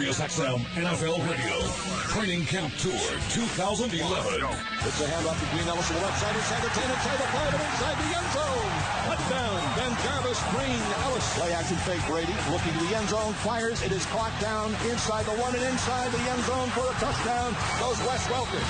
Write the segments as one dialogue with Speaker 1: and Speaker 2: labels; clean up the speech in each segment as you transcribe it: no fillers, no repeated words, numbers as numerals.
Speaker 1: SiriusXM NFL Radio Training Camp Tour 2011.
Speaker 2: It's a handoff to Green Ellis to the left side, inside the 10, inside the 5, and inside the end zone. Touchdown, BenJarvus, Green Ellis. Play action fake, Brady looking to the end zone, fires. It is clocked down inside the 1 and inside the end zone for a touchdown. Goes Wes Welker.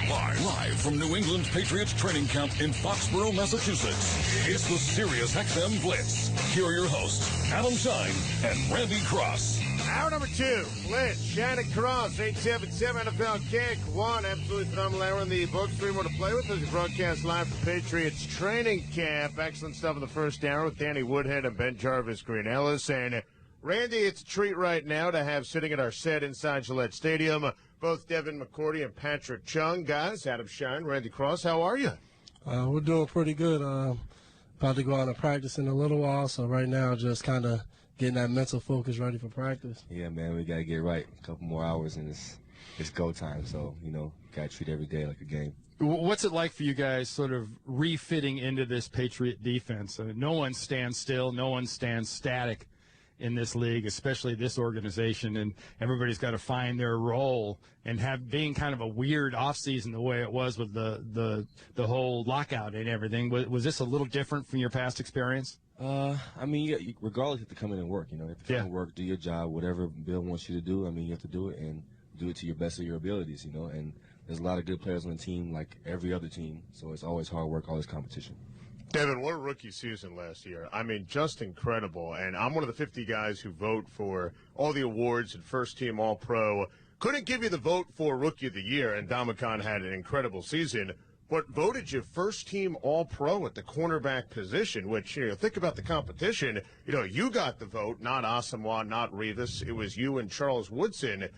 Speaker 1: Live from New England Patriots training camp in Foxborough, Massachusetts. It's the SiriusXM Blitz. Here are your hosts, Adam Shine and Randy Cross.
Speaker 3: Hour number 2, Blitz, Shannon Cross, 877 NFL Kick 1. Absolutely phenomenal hour in the books. 3 more to play with as we broadcast live from Patriots training camp. Excellent stuff in the first hour with Danny Woodhead and BenJarvus, Green Ellis. And Randy, it's a treat right now to have sitting at our set inside Gillette Stadium both Devin McCourty and Patrick Chung. Guys, Adam Shine, Randy Cross, how are you?
Speaker 4: We're doing pretty good. About to go out and practice in a little while, so right now just kind of getting that mental focus ready for practice.
Speaker 5: Yeah, man, we got to get right. A couple more hours and it's go time, so, got to treat every day like a game.
Speaker 6: What's it like for you guys sort of refitting into this Patriot defense? No one stands still. No one stands static in this league, especially this organization, and everybody's got to find their role and being kind of a weird offseason the way it was with the whole lockout and everything. Was this a little different from your past experience?
Speaker 5: Regardless, you have to come in and work. You have to come and work, do your job, whatever Bill wants you to do. You have to do it and do it to your best of your abilities, and there's a lot of good players on the team like every other team, so it's always hard work, always competition.
Speaker 3: Devin, what a rookie season last year. Just incredible. And I'm one of the 50 guys who vote for all the awards and first team All-Pro. Couldn't give you the vote for Rookie of the Year, and Domicon had an incredible season, but voted you first team All-Pro at the cornerback position, which, think about the competition. You got the vote, not Asamoah, not Revis. It was you and Charles Woodson.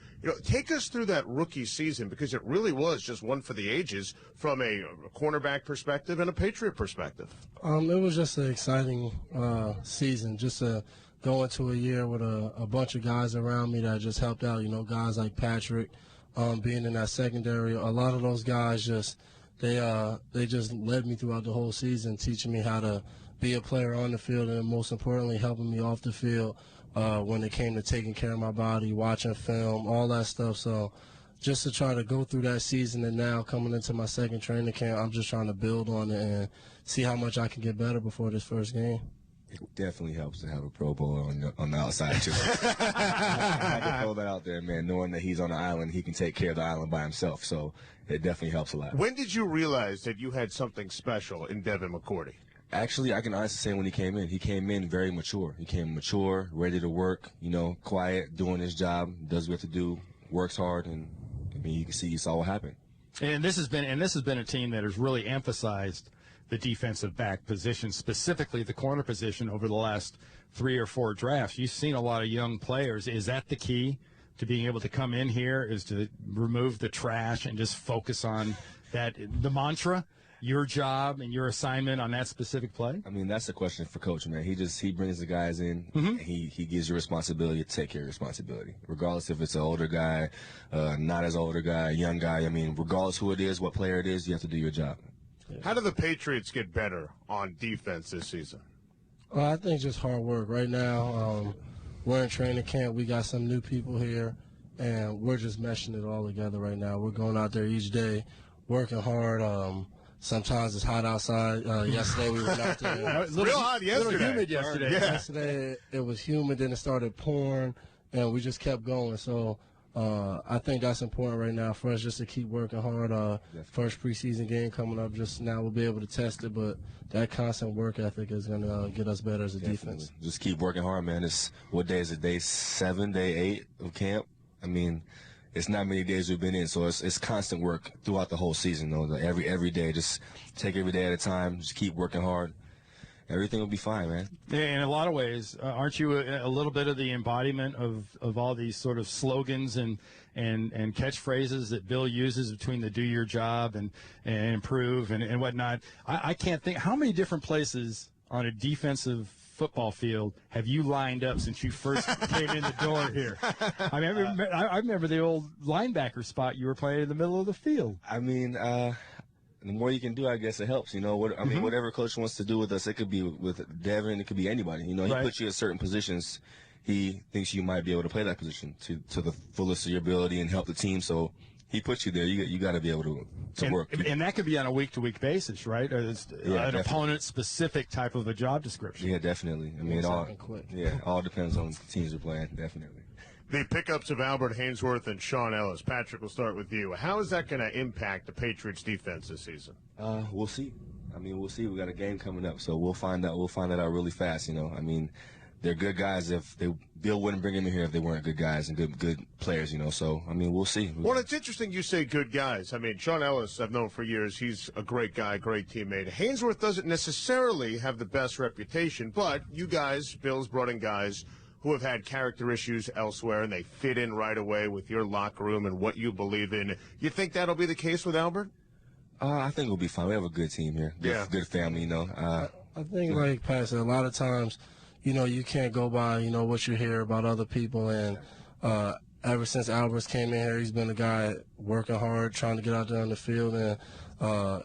Speaker 3: Take us through that rookie season, because it really was just one for the ages from a cornerback perspective and a Patriot perspective.
Speaker 4: It was just an exciting season, just to go into a year with a bunch of guys around me that just helped out, guys like Patrick being in that secondary. A lot of those guys they just led me throughout the whole season, teaching me how to be a player on the field and, most importantly, helping me off the field when it came to taking care of my body, watching film, all that stuff. So just to try to go through that season, and now coming into my second training camp, I'm just trying to build on it and see how much I can get better before this first game.
Speaker 5: It definitely helps to have a Pro Bowler on the outside, too. I can throw that out there, man, knowing that he's on the island, he can take care of the island by himself. So it definitely helps a lot.
Speaker 3: When did you realize that you had something special in Devin McCourty?
Speaker 5: Actually, I can honestly say when he came in very mature. He came mature, ready to work, quiet, doing his job, does what he has to do, works hard, and you can see you saw what happened.
Speaker 6: And this has been a team that has really emphasized the defensive back position, specifically the corner position, over the last 3 or 4 drafts. You've seen a lot of young players. Is that the key to being able to come in here, is to remove the trash and just focus on the mantra, your job and your assignment on that specific play?
Speaker 5: That's the question for Coach, man. He brings the guys in, and he gives you responsibility to take care of responsibility, regardless if it's an older guy, not as older guy, young guy. Regardless who it is, what player it is, you have to do your job.
Speaker 3: How do the Patriots get better on defense this season?
Speaker 4: I think just hard work. Right now, we're in training camp. We got some new people here, and we're just meshing it all together right now. We're going out there each day, working hard. Sometimes it's hot outside. Yesterday we went out there.
Speaker 3: It was real hot yesterday.
Speaker 6: A little humid yesterday.
Speaker 3: Yeah.
Speaker 4: Yesterday it was humid, then it started pouring, and we just kept going. So I think that's important right now for us, just to keep working hard. First preseason game coming up, just now we'll be able to test it, but that constant work ethic is going to get us better as a defense.
Speaker 5: Just keep working hard, man. What day is it? Day 7, day 8 of camp? It's not many days we've been in, so it's constant work throughout the whole season. Every day, just take every day at a time. Just keep working hard. Everything will be fine, man.
Speaker 6: In a lot of ways, aren't you a little bit of the embodiment of all these sort of slogans and catchphrases that Bill uses between the do your job and improve and whatnot? I can't think how many different places on a defensive football field have you lined up since you first came in the door here? I remember the old linebacker spot you were playing in the middle of the field.
Speaker 5: The more you can do, I guess it helps. Whatever coach wants to do with us, it could be with Devin, it could be anybody. He puts you in certain positions. he thinks you might be able to play that position to the fullest of your ability and help the team. So he puts you there. You got to be able to work.
Speaker 6: And that could be on a week-to-week basis, right? Or it's an opponent-specific type of a job description.
Speaker 5: Yeah, definitely. I mean, all depends on the teams you're playing, definitely.
Speaker 3: The pickups of Albert Haynesworth and Sean Ellis. Patrick, we'll start with you. How is that going to impact the Patriots defense this season?
Speaker 5: We'll see. I mean, we'll see. We got a game coming up, so we'll find out. We'll find that out really fast. I mean, they're good guys. Bill wouldn't bring them in here if they weren't good guys and good players. So I mean, we'll see.
Speaker 3: Well, it's interesting you say good guys. I mean, Sean Ellis, I've known for years. He's a great guy, great teammate. Haynesworth doesn't necessarily have the best reputation, but you guys, Bill's brought in guys who have had character issues elsewhere, and they fit in right away with your locker room and what you believe in. You think that'll be the case with Albert?
Speaker 5: I think we'll be fine. We have a good team here. Good family,
Speaker 4: I think, like Pat said, a lot of times, you can't go by, what you hear about other people. And ever since Albert's came in here, he's been a guy working hard, trying to get out there on the field, and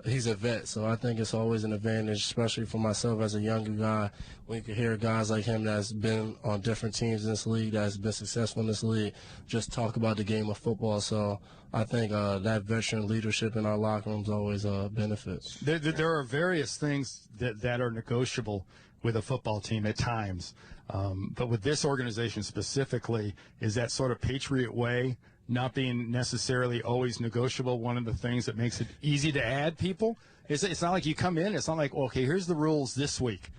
Speaker 4: he's a vet. So I think it's always an advantage, especially for myself as a younger guy, when you can hear guys like him that's been on different teams in this league, that's been successful in this league, just talk about the game of football. So I think that veteran leadership in our locker room is always a benefit.
Speaker 6: There are various things that are negotiable with a football team at times. But with this organization specifically, is that sort of Patriot way not being necessarily always negotiable one of the things that makes it easy to add people? It's not like you come in, it's not like, okay, here's the rules this week.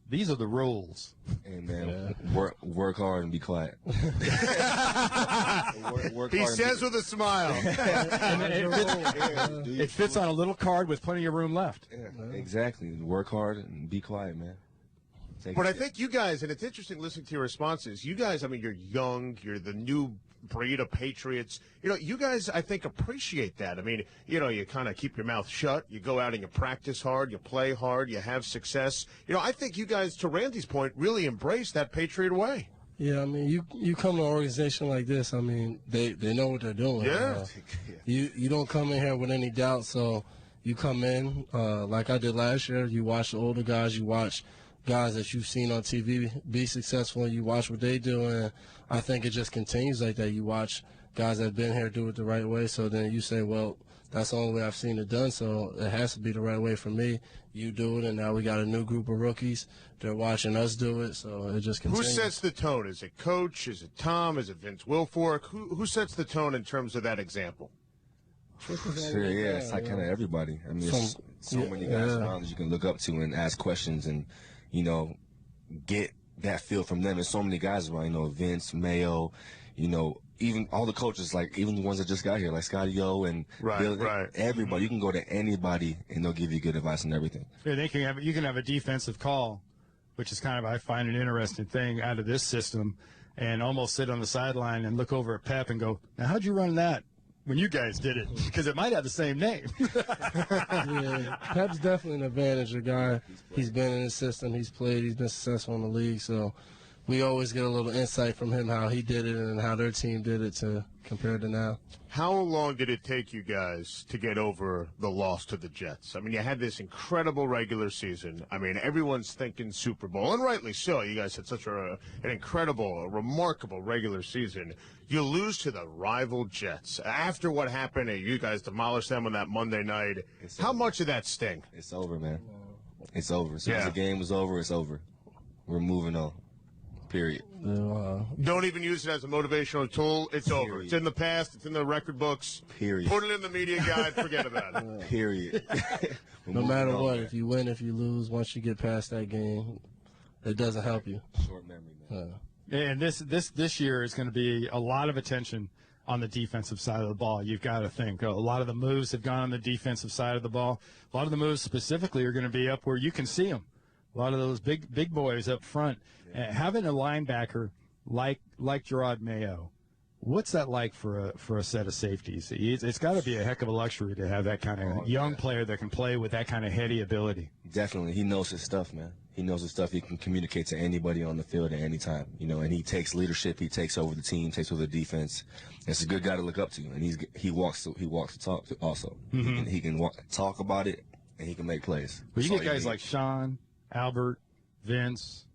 Speaker 6: These are the rules.
Speaker 5: Hey, man, work hard and be quiet. work
Speaker 3: he says with a smile.
Speaker 6: It fits on a little card with plenty of room left.
Speaker 5: Yeah, exactly. Work hard and be quiet, man.
Speaker 3: But I think you guys, and it's interesting listening to your responses, you guys, I mean, you're young, you're the new breed of Patriots. You guys, I think, appreciate that. I mean, you kind of keep your mouth shut, you go out and you practice hard, you play hard, you have success. I think you guys, to Randy's point, really embrace that Patriot way.
Speaker 4: Yeah, I mean, you come to an organization like this, I mean, they know what they're doing.
Speaker 3: Yeah.
Speaker 4: You don't come in here with any doubt, so you come in, like I did last year, you watch the older guys, you watch guys that you've seen on TV be successful, and you watch what they do, and I think it just continues like that. You watch guys that have been here do it the right way, so then you say, well, that's the only way I've seen it done, so it has to be the right way for me. You do it, and now we got a new group of rookies. They're watching us do it, so it just continues.
Speaker 3: Who sets the tone? Is it Coach? Is it Tom? Is it Vince Wilfork? Who sets the tone in terms of that example?
Speaker 5: Sure, yeah, it's like kind of everybody. I mean, there's so many guys around that you can look up to and ask questions and, get that feel from them. There's so many guys around, Vince, Mayo, even all the coaches, like even the ones that just got here, like Scotty O and Bill, everybody. You can go to anybody and they'll give you good advice and everything.
Speaker 6: Yeah, you can have a defensive call, which is kind of, I find, an interesting thing out of this system, and almost sit on the sideline and look over at Pep and go, now how'd you run that when you guys did it? Because it might have the same name.
Speaker 4: Yeah, Pep's definitely an advantage. A guy, he's been in the system, he's played, he's been successful in the league, so we always get a little insight from him how he did it and how their team did it compared to now.
Speaker 3: How long did it take you guys to get over the loss to the Jets? I mean, you had this incredible regular season. I mean, everyone's thinking Super Bowl, and rightly so. You guys had such an incredible, a remarkable regular season. You lose to the rival Jets. After what happened, you guys demolished them on that Monday night. How much of that sting?
Speaker 5: It's over, man. It's over. As soon as the game was over, it's over. We're moving on. Period.
Speaker 3: Don't even use it as a motivational tool. It's over. It's in the past. It's in the record books.
Speaker 5: Period.
Speaker 3: Put it in the media guide. Forget about it.
Speaker 5: Period.
Speaker 4: No matter what, if you win, if you lose, once you get past that game, it doesn't help you.
Speaker 5: Short memory, man.
Speaker 6: And this year is going to be a lot of attention on the defensive side of the ball. You've got to think. A lot of the moves have gone on the defensive side of the ball. A lot of the moves specifically are going to be up where you can see them. A lot of those big boys up front. Having a linebacker like Gerard Mayo, what's that like for a set of safeties? It's got to be a heck of a luxury to have that kind of young player that can play with that kind of heady ability.
Speaker 5: Definitely. He knows his stuff, man. He knows his stuff. He can communicate to anybody on the field at any time, and he takes leadership. He takes over the team, takes over the defense. It's a good guy to look up to, and he walks to talk to also. Mm-hmm. He can talk about it, and he can make plays.
Speaker 6: But you get guys like Sean, Albert, Vince,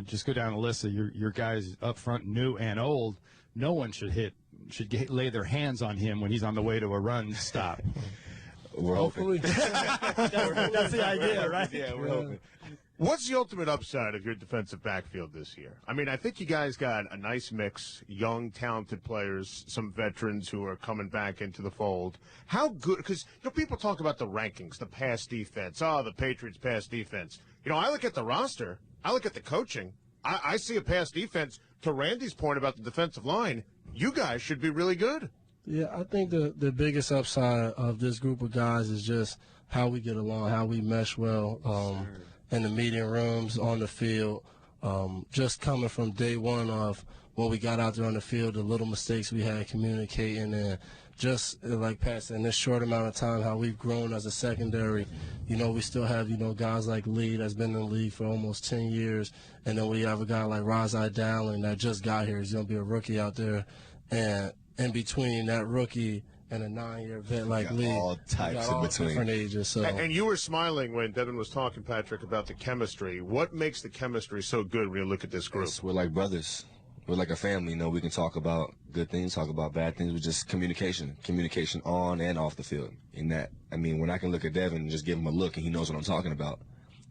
Speaker 6: just go down the list of your guys up front, new and old. No one should lay their hands on him when he's on the way to a run stop.
Speaker 5: We're hoping.
Speaker 6: That's the idea, right?
Speaker 5: Yeah, we're hoping.
Speaker 3: What's the ultimate upside of your defensive backfield this year? I mean, I think you guys got a nice mix, young, talented players, some veterans who are coming back into the fold. How good, because people talk about the rankings, the pass defense, the Patriots pass defense. I look at the roster, I look at the coaching, I see a pass defense. To Randy's point about the defensive line, you guys should be really good.
Speaker 4: Yeah, I think the biggest upside of this group of guys is just how we get along, how we mesh well in the meeting rooms, on the field. Just coming from day one of what we got out there on the field, the little mistakes we had communicating, and just like Pat said, in this short amount of time, how we've grown as a secondary. We still have, guys like Lee that's been in the league for almost 10 years. And then we have a guy like Razai Dowling that just got here. He's going to be a rookie out there. And in between that rookie and a 9-year vet like Lee,
Speaker 5: all types in between.
Speaker 4: Different ages. So.
Speaker 3: And you were smiling when Devin was talking, Patrick, about the chemistry. What makes the chemistry so good when you look at this group?
Speaker 5: We're like brothers. We're like a family. We can talk about good things, talk about bad things. With just communication on and off the field. In that, when I can look at Devin and just give him a look and he knows what I'm talking about,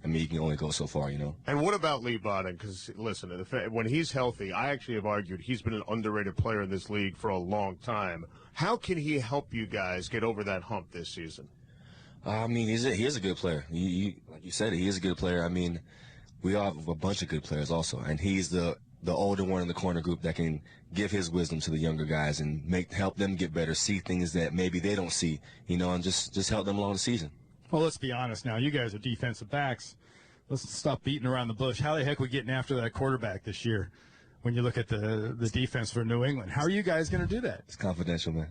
Speaker 5: he can only go so far,
Speaker 3: And what about Lee Bodden? Because, listen, when he's healthy, I actually have argued he's been an underrated player in this league for a long time. How can he help you guys get over that hump this season?
Speaker 5: He is a good player. Like you said, he is a good player. We all have a bunch of good players also, and he's the older one in the corner group that can give his wisdom to the younger guys and help them get better, see things that maybe they don't see, and just help them along the season.
Speaker 6: Well, let's be honest now. You guys are defensive backs. Let's stop beating around the bush. How the heck are we getting after that quarterback this year when you look at the defense for New England? How are you guys going to do that?
Speaker 5: It's confidential, man.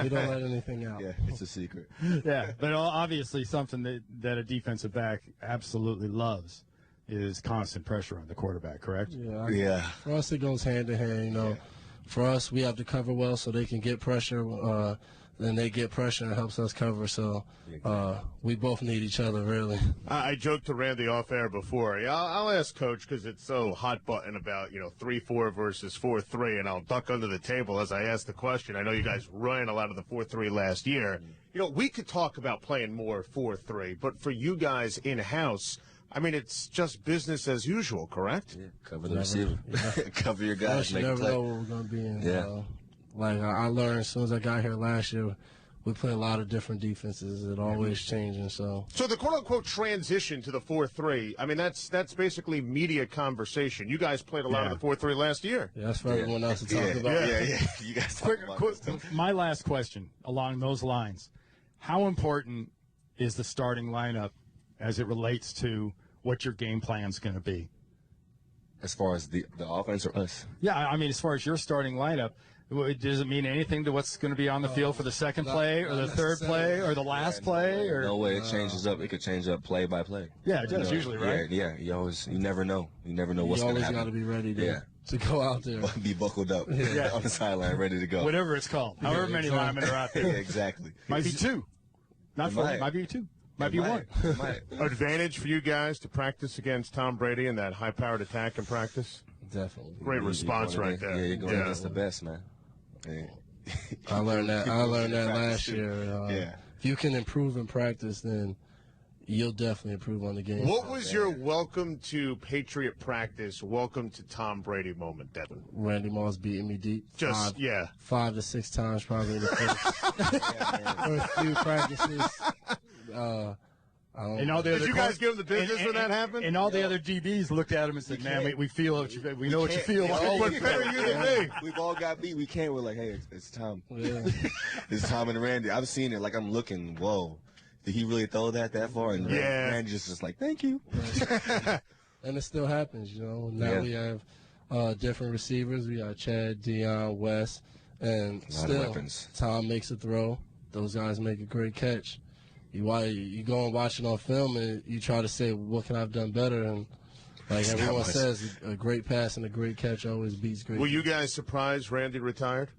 Speaker 4: We don't let anything out.
Speaker 5: Yeah, it's a secret.
Speaker 6: Yeah, but obviously something that a defensive back absolutely loves is constant pressure on the quarterback, correct?
Speaker 5: Yeah.
Speaker 4: For us, it goes hand in hand. For us, we have to cover well so they can get pressure. Then they get pressure and it helps us cover. So we both need each other, really.
Speaker 3: I joked to Randy off air before. I'll ask Coach because it's so hot button about 3-4 versus 4-3, and I'll duck under the table as I ask the question. I know you guys ran a lot of the 4-3 last year. We could talk about playing more 4-3, but for you guys in house, it's just business as usual, correct?
Speaker 5: Yeah, cover the receiver. Cover your guys.
Speaker 4: You never know what we're going to be in.
Speaker 5: Yeah.
Speaker 4: Like I learned as soon as I got here last year, we play a lot of different defenses. It always changing. So
Speaker 3: the quote-unquote transition to the 4-3, that's basically media conversation. You guys played a lot of the 4-3 last year.
Speaker 4: Yeah, that's for everyone else to talk about.
Speaker 5: Yeah. You guys talk about this.
Speaker 6: My last question along those lines. How important is the starting lineup as it relates to what your game plan is going to be?
Speaker 5: As far as the offense or us?
Speaker 6: Yeah, as far as your starting lineup, does it mean anything to what's going to be on the field for the second play or the third play or the last play? Or
Speaker 5: no way, it changes up. It could change up play by play.
Speaker 6: Yeah, it does usually, right?
Speaker 5: Yeah. You never know. You never know what's going to happen.
Speaker 4: You always got to be ready to go out there.
Speaker 5: Be buckled up on the sideline, ready to go.
Speaker 6: Whatever it's called. However many linemen are out there.
Speaker 5: Yeah, exactly.
Speaker 6: Might be two. Not four. Might be two. Might be one.
Speaker 3: Advantage for you guys to practice against Tom Brady in that high-powered attack in practice?
Speaker 4: Definitely.
Speaker 3: Great response right there.
Speaker 5: Yeah, you're going against the best, man. Yeah.
Speaker 4: I learned that last year. If you can improve in practice, then you'll definitely improve on the game.
Speaker 3: What was your welcome to Patriot practice, welcome to Tom Brady moment, Devin?
Speaker 4: Randy Moss beating me deep. 5 to 6 times probably in the first few practices.
Speaker 3: Did you guys give him the business when that happened?
Speaker 6: And all the other DBs looked at him and said, "Man, we feel what we know what you feel."
Speaker 3: We're better you than me.
Speaker 5: We've all got beat. We can't. We're like, hey, it's Tom.
Speaker 4: Yeah.
Speaker 5: It's Tom and Randy. I've seen it. Like I'm looking. Whoa, did he really throw that far? And Randy just like, thank you.
Speaker 4: And it still happens, Now we have different receivers. We got Chad, Deion, Wes, and still Tom makes a throw. Those guys make a great catch. You go and watch it on film and you try to say, what can I have done better? And like everyone says, a great pass and a great catch always beats great.
Speaker 3: Were you guys surprised Randy retired?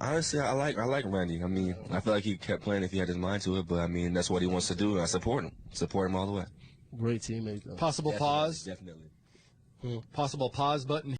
Speaker 5: Honestly, I like Randy. I feel like he kept playing if he had his mind to it, but that's what he wants to do, and I support him. Support him all the way.
Speaker 4: great teammate though.
Speaker 6: Possible pause.
Speaker 5: Definitely.
Speaker 6: Possible pause button